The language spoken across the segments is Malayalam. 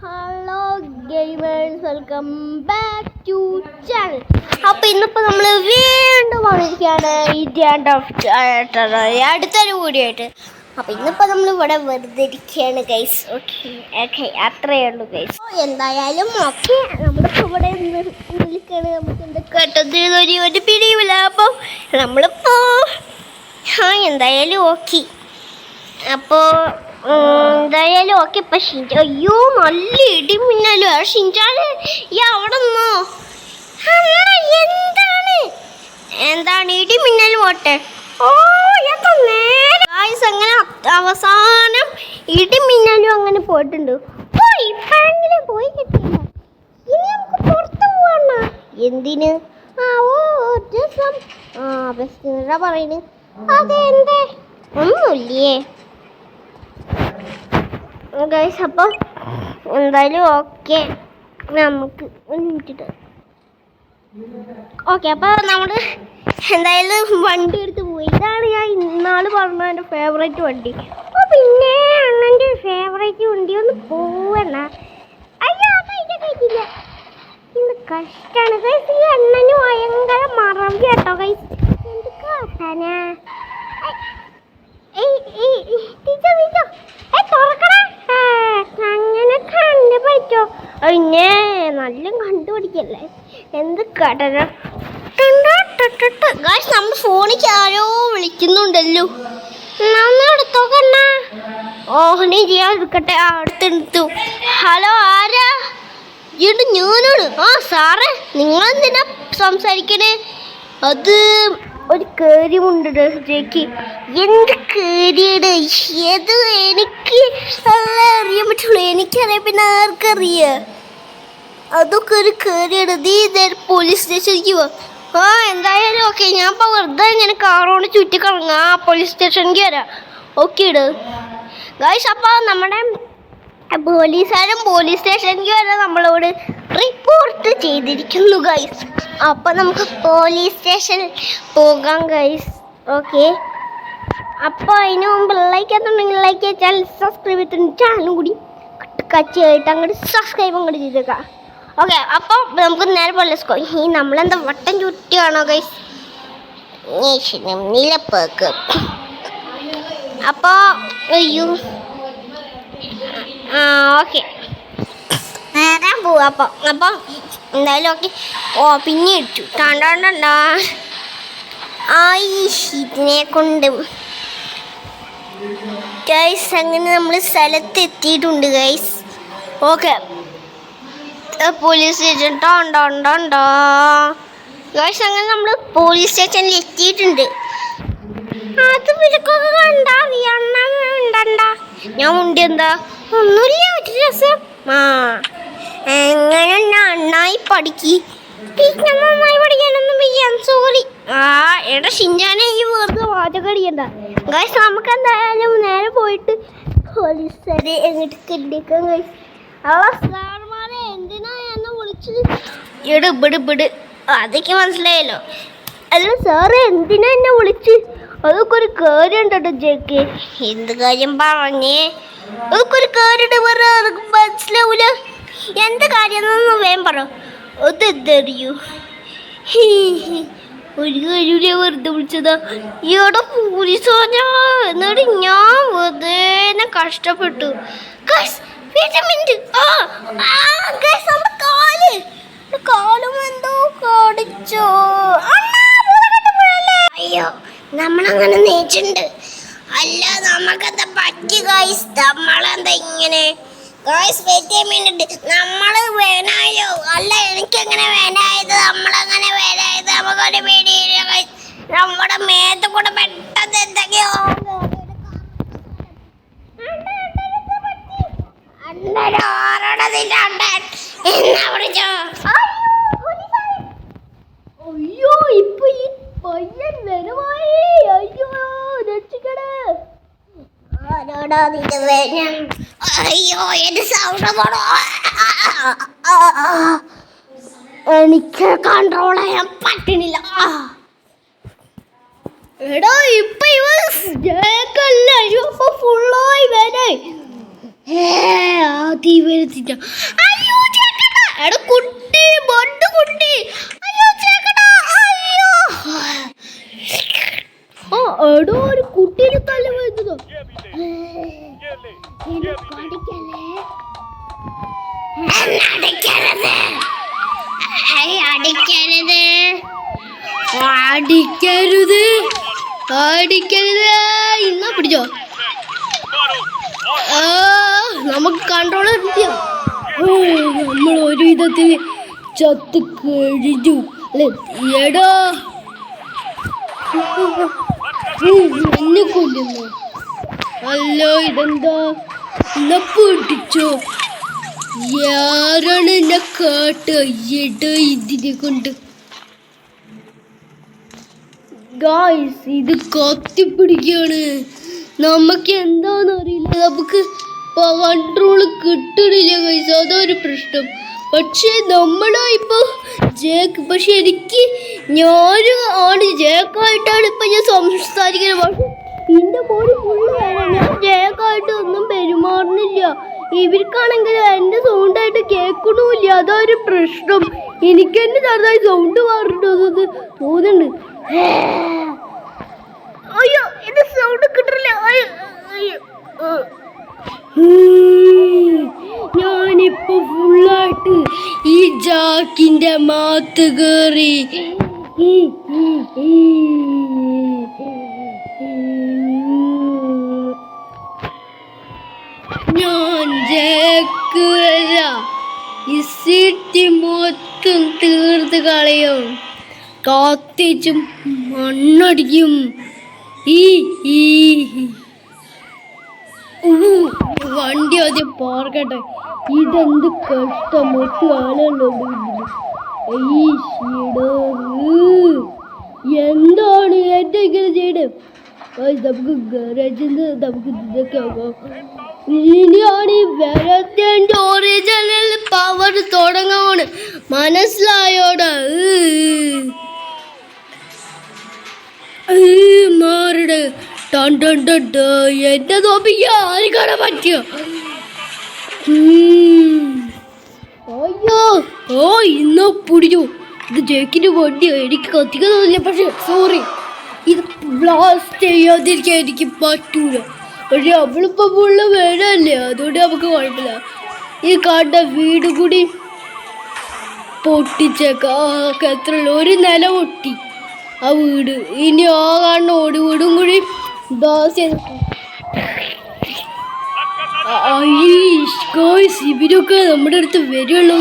Hello gamers, welcome back to channel. അപ്പോൾ ഇന്നിപ്പോൾ നമ്മൾ വീണ്ടും വന്നിരിക്കുകയാണ് അടുത്തൊരു വീഡിയോ ആയിട്ട്. അപ്പോൾ ഇന്നിപ്പോൾ നമ്മൾ ഇവിടെ വെറുതെ ഇരിക്കുകയാണ് ഗൈസ്. ഓക്കെ അത്രയേ ഉള്ളൂ ഗൈസ്. എന്തായാലും ഓക്കെ, നമ്മളിപ്പോൾ ഇവിടെ വിളിക്കുകയാണ്. നമുക്ക് എന്താ കേട്ടത് ഒരു പിടിയില്ല. അപ്പോൾ നമ്മളിപ്പോൾ എന്തായാലും ഓക്കെ. അപ്പോൾ എന്തായാലും ഓക്കെ. ഇപ്പം ഷിൻചാൻ, അയ്യോ നല്ല ഇടിമിന്നലോ ഷിൻചാന്. ഈ അവിടെ നിന്നോ? എന്താണ് ഇടിമിന്നൽ പോട്ടെ. ഓ എത്ര നേരം അങ്ങനെ അവസാനം ഇടിമിന്നലും അങ്ങനെ പോയിട്ടുണ്ട്. ഓ ഇപ്പോഴെങ്കിലും പോയി കിട്ടിയില്ല. ഇനി നമുക്ക് പുറത്ത് പോവാണ. എന്തിന്? ഓ രസം. ബെസ്റ്റ് പറയുന്നത്. അതെന്തേ? ഒന്നുമില്ലേ ഗൈസ്. അപ്പോൾ എന്തായാലും ഓക്കെ, നമുക്ക് ഒരു മിനിറ്റ്. ഓക്കെ, അപ്പോൾ നമ്മൾ എന്തായാലും വണ്ടി എടുത്ത് പോയി. ഇതാണ് ഞാൻ ഇന്നാൾ പറഞ്ഞ എൻ്റെ ഫേവറേറ്റ് വണ്ടി. അപ്പോൾ പിന്നെ അണ്ണൻ്റെ ഫേവറേറ്റ് വണ്ടി ഒന്ന് പോവണ. അയ്യോ അതിൻ്റെ കഴിച്ചില്ല. ഇന്ന് കഷ്ടമാണ് ഗൈസ്. ഈ അണ്ണന് ഭയങ്കര മറവി കേട്ടോ ഗൈസ്. എന്ത് കാട്ടാനാ? അങ്ങനെ കണ്ടു പഠിച്ചോ. പിന്നെ നല്ല കണ്ടുപിടിക്കല്ലേ. എന്ത് കടന. നമ്മൾ ഫോണിക്ക് ആരോ വിളിക്കുന്നുണ്ടല്ലോ. എടുത്തോക്കണ്ണ. ഓഹനി ചെയ്യാൻ എടുക്കട്ടെ. അടുത്തെടുത്തു. ഹലോ, ആരാ? ഈട് ഞാനാണ്. സാറേ, നിങ്ങളെന്തിനാ സംസാരിക്കണേ? അത് ഒരു കാര്യമുണ്ട് ജേക്ക്. എന്ത് കാര്യമാണ്? ഏത് എനിക്ക് നല്ല അറിയാൻ പറ്റുള്ളൂ. എനിക്കറിയാം, പിന്നെ ആർക്കറിയാം? അതൊക്കെ ഒരു കാര്യമാണ്. നീ നേരെ പോലീസ് സ്റ്റേഷനിലേക്ക് പോ. എന്തായാലും ഓക്കെ. ഞാൻ ഇപ്പോൾ വെറുതെ ഇങ്ങനെ കാറോട് ചുറ്റിക്കറങ്ങാം. പോലീസ് സ്റ്റേഷനിലേക്ക് വരാം. ഓക്കെ ഇട് ഗൈസ്. അപ്പോൾ നമ്മുടെ പോലീസുകാരും പോലീസ് സ്റ്റേഷനിലേക്ക് വരെ നമ്മളോട് റിപ്പോർട്ട് ചെയ്തിരിക്കുന്നു ഗൈസ്. അപ്പോൾ നമുക്ക് പോലീസ് സ്റ്റേഷനിൽ പോകാം ഗൈസ്. ഓക്കെ, അപ്പോൾ അതിന് മുമ്പ് ലൈക്ക് എത്തുന്നുണ്ടെങ്കിൽ ലൈക്ക് ചെയ്താൽ സബ്സ്ക്രൈബ് ചെയ്തിട്ടുണ്ട്. ചാനലും കൂടി കച്ചായിട്ട് അങ്ങോട്ട് സബ്സ്ക്രൈബ് അങ്ങോട്ട് ചെയ്തേക്കാം. ഓക്കെ, അപ്പോൾ നമുക്ക് നേരെ പോലീസ് പോയി. നമ്മളെന്താ വട്ടം ചുറ്റിയാണോ ഗൈസ്? നിലപ്പേക്ക്. അപ്പോൾ അയ്യോ ഓക്കെ, നേരെ പോവാം. അപ്പം എന്തായാലും ഓക്കെ. പിന്നെ ഇട്ടു ടാണ്ടാ. ഇതിനെ കൊണ്ട് ഗൈസ് അങ്ങനെ നമ്മൾ സ്ഥലത്ത് എത്തിയിട്ടുണ്ട് ഗൈസ്. ഓക്കെ, പോലീസ് സ്റ്റേഷൻ ടാണ്ടാ ഗൈസ്. അങ്ങനെ നമ്മൾ പോലീസ് സ്റ്റേഷനിൽ എത്തിയിട്ടുണ്ട്. അത് വിലക്കൊക്കെ കണ്ടാ അറിയണ്ട. ഞാൻ ഉണ്ട്. എന്താ? ഒന്നുമില്ല, ഒരു രസം. എങ്ങനെ നന്നായി പഠിക്ക്. നന്നായി പഠിക്കാനൊന്നും ചെയ്യാൻ സോറി. എടാ ഷിൻചാനെ, ഈ വെറുതെ വാചകം അടിക്കണ്ട ഗൈസ്. നമുക്ക് എന്തായാലും നേരെ പോയിട്ട് പോലീസുകാരെ എങ്ങോട്ട് കണ്ടിരിക്കാം ഗൈസ്. സാറുമാരെ എന്തിനാ എന്നെ വിളിച്ചത്? ഇട് അതൊക്കെ മനസ്സിലായല്ലോ. അല്ല സാറ് എന്തിനാ എന്നെ വിളിച്ച്? അതൊക്കെ ഒരു കാര്യം ഉണ്ടോ ജേക്ക്? എന്ത് കാര്യം പറഞ്ഞേ? അതൊക്കെ ഒരു കാര്യം വേറെ ആർക്കും മനസ്സിലാവൂല. എന്ത് കാര്യം വേഗം പറ. അതെന്തറിയൂ? ഒരു കാര്യമില്ല, വെറുതെ വിളിച്ചതാ. ഇവിടെ പോലീസ് എന്നിട്ട് ഞാൻ വെറുതെ കഷ്ടപ്പെട്ടു. കാലും എന്തോ കടിച്ചോ? അയ്യോ, നമ്മളങ്ങനെ നീച്ചുണ്ട്. അല്ല, നമുക്കെന്താ പറ്റി ഗൈസ്? നമ്മളെന്താ ഇങ്ങനെ ഗൈസ്? മിനിറ്റ്, നമ്മള് വേനായോ? അല്ല, എനിക്കെങ്ങനെ വേനായത്? നമ്മളങ്ങനെ വേനായത് നമുക്കൊരു പേടിയില്ല ഗൈസ്. നമ്മുടെ മേത്ത് കൂടെ പെട്ടെന്ന് എന്തൊക്കെയോ എന്നാ വിളിച്ചോ? അയ്യോ, ഇപ്പൊ ഈ പയ്യൻ വരുമായി. അയ്യോ രക്ഷിക്കണേ. അയ്യോ, എന്റെ സൗണ്ട് പോണോ? എനിക്ക് കൺട്രോൾ ചെയ്യാൻ പറ്റണില്ല. എടാ, ഇപ്പൊ ഇവ ഫുള്ളായി വേണേ. ആദ്യം വരുത്തിട്ട അയ്യോ ചേക്കടാ എടാ കുട്ടി ബൊണ്ട് കുട്ടി അയ്യോ ചേക്കടാ അയ്യോ എടോ ഒരു കുട്ടീനെ തല വരുന്നതോ അടിക്കരുത് അടിക്കരുത് ഇന്നാ പിടിച്ചോ നമുക്ക് കൺട്രോൾ കിട്ടിയോ നമ്മൾ ഒരു വിധത്തിൽ ചത്ത് കഴിഞ്ഞു അല്ലെ എടാ എന്നെ കൊല്ലുന്നു അല്ലോ ഇതെന്താ എന്നെ പിടിച്ചോ ആരാണ് എന്നെ കാട്ട് എടോ ഇതിനെ കൊണ്ട് ഗായ്സ് ഇത് കത്തിപ്പിടിക്കാണ് നമുക്ക് എന്താന്ന് അറിയില്ല നമുക്ക് കൺട്രോൾ കിട്ടണില്ല ഗൈസ് അതൊരു പ്രശ്നം പക്ഷെ നമ്മളാ ഇപ്പൊ ജേക്ക് പക്ഷെ എനിക്ക് ഞാനും ആണ് ജേക്കായിട്ടാണ് ഇപ്പൊ ഞാൻ സംസാരിക്കുന്നത് പക്ഷെ എന്റെ ബോഡി ഫുള്ള് ഞാൻ ജേക്കായിട്ട് ഒന്നും പെരുമാറുന്നില്ല ഇവർക്കാണെങ്കിൽ എൻ്റെ സൗണ്ടായിട്ട് കേൾക്കണമില്ല അതൊരു പ്രശ്നം എനിക്ക് തന്നെ ചെറുതായി സൗണ്ട് മാറിട്ടത് തോന്നുന്നുണ്ട് അയ്യോ ഇത് സൗണ്ട് കിട്ടില്ല ഞാനിപ്പോ ഫുള്ളായിട്ട് ഈ ജാക്കിന്റെ മാത്ത് കേറി ഞാൻ ജാക്കല്ല ഈ സിറ്റി മൊത്തം തീർത്ത് കളയും കാത്തിച്ചും മണ്ണടിക്കും വണ്ടി ആദ്യം പാർക്കട്ടെ ഇതെന്ത് കഷ്ടം മൊത്തം ആളുകളുണ്ട് എന്താണ് ഏറ്റവും ഇങ്ങനെ ചെയ്യണേ നമുക്ക് ഗാരേജിൽ നമുക്ക് ഇതൊക്കെ ആകാം ഇനിയാണ് ഈ വരത്തേൻ്റെ ഒറിജിനൽ പവർ തുടങ്ങാണ് മനസ്സിലായോടാ മാറിട് എന്റെ തോപ്പിക്ക് ആര് കാണാൻ പറ്റിയോ അയ്യോ ഓ ഇന്നോ പിടിച്ചു ഇത് ജേക്കിന്റെ വണ്ടിയോ എനിക്ക് കത്തിക്കാൻ തോന്നില്ല പക്ഷെ സോറി ഇത് ബ്ലാസ്റ്റ് ചെയ്യാതിരിക്കാൻ എനിക്ക് പറ്റൂല പക്ഷെ അവളിപ്പോ ഫുള്ള് വേണമല്ലേ അതുകൊണ്ട് നമുക്ക് കുഴപ്പമില്ല ഈ കണ്ട വീട് കൂടി പൊട്ടിച്ചേക്കാം എത്ര ഒരു നില പൊട്ടി ആ വീട് ഇനി ആ കാണുന്ന ഓടി വീടും കൂടി ഇവരൊക്കെ നമ്മുടെ അടുത്ത് വരുള്ളൂ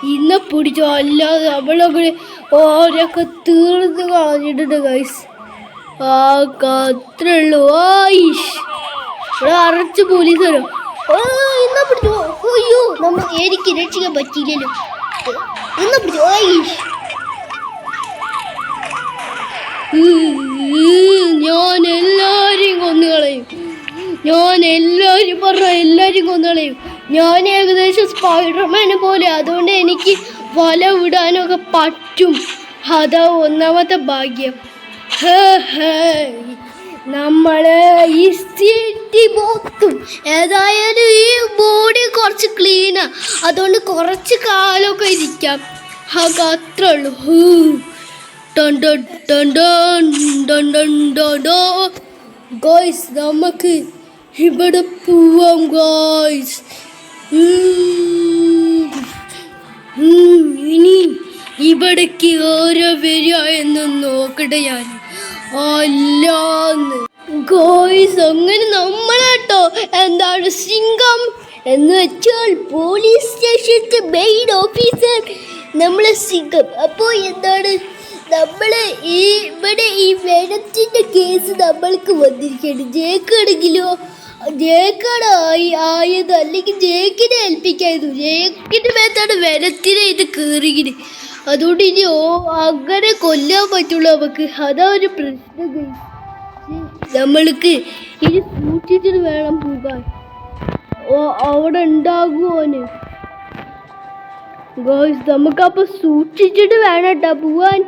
ഇന്നെ പിടിച്ചോ അല്ലാതെ നമ്മളൊക്കെ ഓരൊക്കെ തീർന്ന് കളഞ്ഞിട്ടുണ്ട് ഗൈസ് ആ അത്രേ ഉള്ളൂ അറച്ച് പോലീസാരോ ഇന്നെ പിടിച്ചോ അയ്യോ എനിക്ക് രക്ഷിക്കാൻ പറ്റിയില്ലല്ലോ ഇന്നെ പിടിച്ചോ ഞാൻ എല്ലാവരെയും കൊന്നുകളയും ഞാൻ എല്ലാവരും കൊന്നുകളയും ഞാൻ ഏകദേശം സ്പൈഡർമാനെ പോലെ അതുകൊണ്ട് എനിക്ക് വല വിടാനൊക്കെ പറ്റും അതാ ഒന്നാമത്തെ ഭാഗ്യം നമ്മള് ഈ സിറ്റി മൊത്തം ഏതായാലും ഈ ബോഡി കുറച്ച് ക്ലീനാ അതുകൊണ്ട് കുറച്ച് കാലമൊക്കെ ഇരിക്കാം അത്രേ ഉള്ളൂ ഗോയ്സ് നമുക്ക് ഇവിടെ പോവാം ഗോയ്സ് ഇനി ഇവിടേക്ക് ഓരോ വരിക എന്ന് നോക്കട്ടെ ഞാൻ അല്ലാന്ന് ഗോയ്സ് അങ്ങനെ നമ്മളാട്ടോ എന്താണ് സിംഗം എന്ന് വെച്ചാൽ പോലീസ് സ്റ്റേഷന്റെ മെയിൻ ഓഫീസർ നമ്മളെ സിംഗം അപ്പോൾ എന്താണ് നമ്മള് ഇവിടെ ഈ വെള്ളത്തിന്റെ കേസ് നമ്മൾക്ക് വന്നിരിക്കുകയാണ് ജേക്കാണെങ്കിലോ ജേക്കാണ് ആയത് അല്ലെങ്കിൽ ജേക്കിനെ ഏൽപ്പിക്കായിരുന്നു ജേക്കിന്റെ മേത്താണ് വെള്ളത്തിനെ ഇത് കയറിയത് അതുകൊണ്ട് ഇനി അങ്ങനെ കൊല്ലാൻ പറ്റുള്ളൂ നമുക്ക് അതാ ഒരു പ്രശ്നം നമ്മൾക്ക് ഇനി സൂക്ഷിച്ചിട്ട് വേണം പോകാൻ അവിടെ ഉണ്ടാകുമോന് ഗോയ്സ് നമുക്കപ്പോൾ സൂക്ഷിച്ചിട്ട് വേണം കേട്ടോ പോവാൻ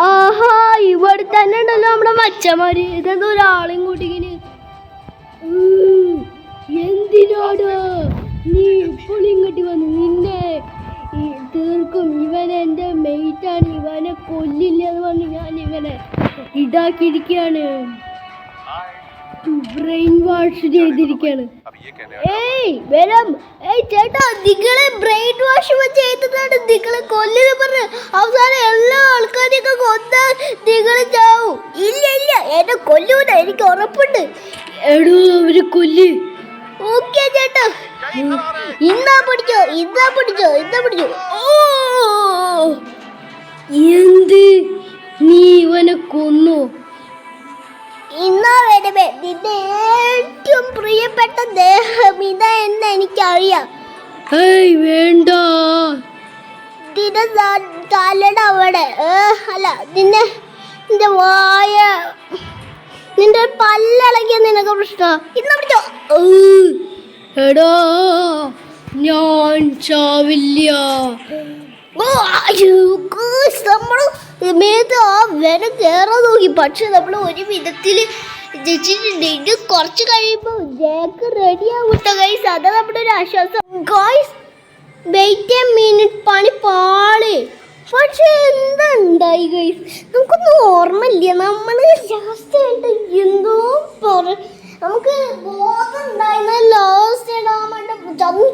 ആഹാ ഇവിടെ തന്നെ ഉണ്ടല്ലോ നമ്മുടെ മച്ചന്മാര് ഇതെന്തോ ഒരാളെയും കൂട്ടിങ്ങനെ എന്തിനാടാ നീ ഇപ്പോൾ ഇങ്ങോട്ട് വന്നു? നിന്നെ തീർക്കും. ഇവൻ എൻ്റെ മെയ്റ്റാണ്, ഇവനെ കൊല്ലില്ല എന്ന് പറഞ്ഞ് ഞാൻ ഇവനെ ഇതാക്കിയിരിക്കുകയാണ്, ബ്രെയിൻ വാഷ് ചെയ്തിരിക്കുകയാണ്. ഏയ് വരം, ഏയ് ചേട്ടാ, നിങ്ങളെ ബ്രെയിൻ വാഷ് ചെയ്തതാണ്, നിങ്ങളെ കൊല്ലുന്ന പറഞ്ഞ് അവസാനം എല്ലാ ആൾക്കാരെയൊക്കെ കൊന്നാൽ നിങ്ങൾ ചാവും. ഇല്ല ഇല്ല, എന്നെ കൊല്ലൂല, എനിക്ക് ഉറപ്പുണ്ട്. എടോ അവര് കൊല്ല്. ഓക്കെ ചേട്ടാ, ഇന്നാ പിടിച്ചോ. ഓ എന്ത്, നീ ഇവനെ കൊന്നു? ഇന്നാ വേണമേ, നിന്റെ ഏറ്റവും പ്രിയപ്പെട്ട ദേഹം ഇതാ എന്ന് എനിക്കറിയാം. ഏയ് വേണ്ട, നിന്റെ തലയുടെ അവിടെ അല്ല, നിന്റെ വായ, നിന്റെ പല്ലിളകിയ നിനക്ക് പ്രശ്നം. ഇന്ന് പിടിച്ചോ. എടാ ഞാൻ ചാവില്ല. നമ്മൾ മേത്ത് ആ വരം കയറാൻ നോക്കി, പക്ഷെ നമ്മൾ ഒരു വിധത്തിൽ ജയിച്ചിട്ടുണ്ട്. ഇത് കുറച്ച് കഴിയുമ്പോൾ ജാക്ക് റെഡിയാവട്ടെ ഗൈസ്, അതാ നമ്മുടെ ഒരു ആശ്വാസം. ഗൈസ് വെയിറ്റ് എ മിനിറ്റ്, പണി പാള്. പക്ഷെ എന്താ ഉണ്ടായി ഗൈസ്, നമുക്കൊന്നും ഓർമ്മയില്ല. നമ്മൾ ലാസ്റ്റ് ആയിട്ട് എന്തോ നമുക്ക് ബോധം ഉണ്ടായിരുന്ന ലാസ്റ്റ്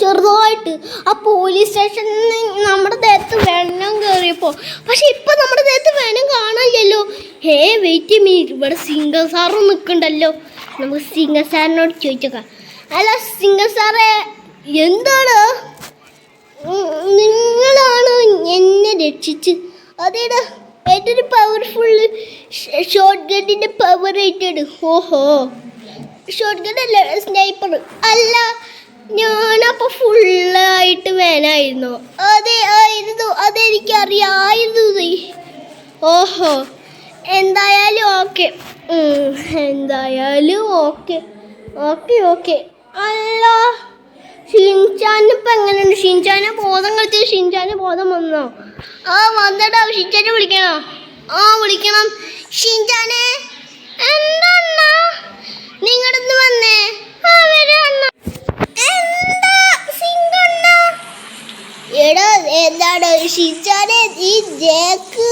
ചെറുതായിട്ട് ആ പോലീസ് സ്റ്റേഷനിൽ നമ്മുടെ ദേഹത്ത് വെള്ളം കയറിയപ്പോൾ. പക്ഷെ ഇപ്പൊ നമ്മുടെ ദേഹത്ത് വെള്ളം കാണാനില്ലല്ലോ. ഹേ വെയിറ്റ് മിനിറ്റ്, ഇവിടെ സിംഗർ സാറ് നിൽക്കണ്ടല്ലോ. നമുക്ക് സിംഗർ സാറിനോട് ചോദിച്ചേക്കാം. അല്ല സിംഗർ സാറേ, എന്താണ് നിങ്ങളാണ് എന്നെ രക്ഷിച്ച്? അതേടാ, ഏറ്റൊരു പവർഫുൾ ഷോട്ട് ഗണ്ണിൻ്റെ പവർ ആയിട്ടാണ്. ഓഹോ, ഷോട്ട് ഗൺ അല്ല, സ്നൈപ്പർ അല്ല. ഞാനപ്പോൾ ഫുള്ളായിട്ട് വേനായിരുന്നു. അതെ ആയിരുന്നു, അതെനിക്കറിയാമായിരുന്നു. ഓഹോ, എന്തായാലും ഓക്കെ, ഓക്കെ. അല്ല ഷിൻചാനിപ്പോൾ എങ്ങനെയുണ്ട്? ഷിൻചാനെ ബോധം കളിച്ച് ഷിൻചാന് ബോധം വന്നോ? വന്നടാ, ഷിൻചാനെ വിളിക്കണോ? വിളിക്കണം. ഷിൻചാനെ, എന്താ നിങ്ങടൊന്ന് വന്നേ? എടാ എന്താണ് ഷിൻചാനെ, ഈ ജാക്ക്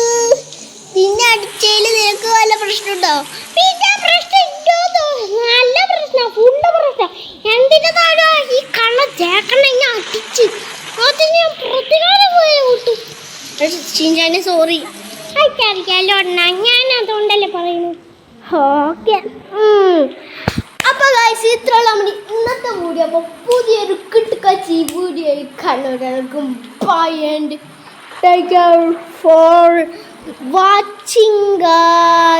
നിന്നെ അടിച്ചതിൽ നിനക്ക് വല്ല പ്രശ്നമുണ്ടോ? പിന്നെ പ്രശ്നം ഇണ്ടോന്നോ? നല്ല പ്രശ്നം, ഫുള്ള് പ്രശ്നം. എന്തിനാണ് ഈ കള്ള ജാക്കണ്ണ ഞാൻ അടിച്ച് അത് ഞാൻ പ്രതികാരം പോയി കൂട്ടും. ഷിൻചാനെ സോറി, അറിയാലോ അണ്ണാ, ഞാൻ അതുകൊണ്ടല്ലേ പറയുന്നു. ഓക്കെ, അപ്പോൾ ഗൈസ് ഇത്രയുള്ള നമ്മുടെ ഇന്നത്തെ വീഡിയോ. അപ്പോൾ പുതിയൊരു കിട്ടുകാച്ചി വീഡിയോ കാണുന്നവർക്കും bye and take care for watching guys.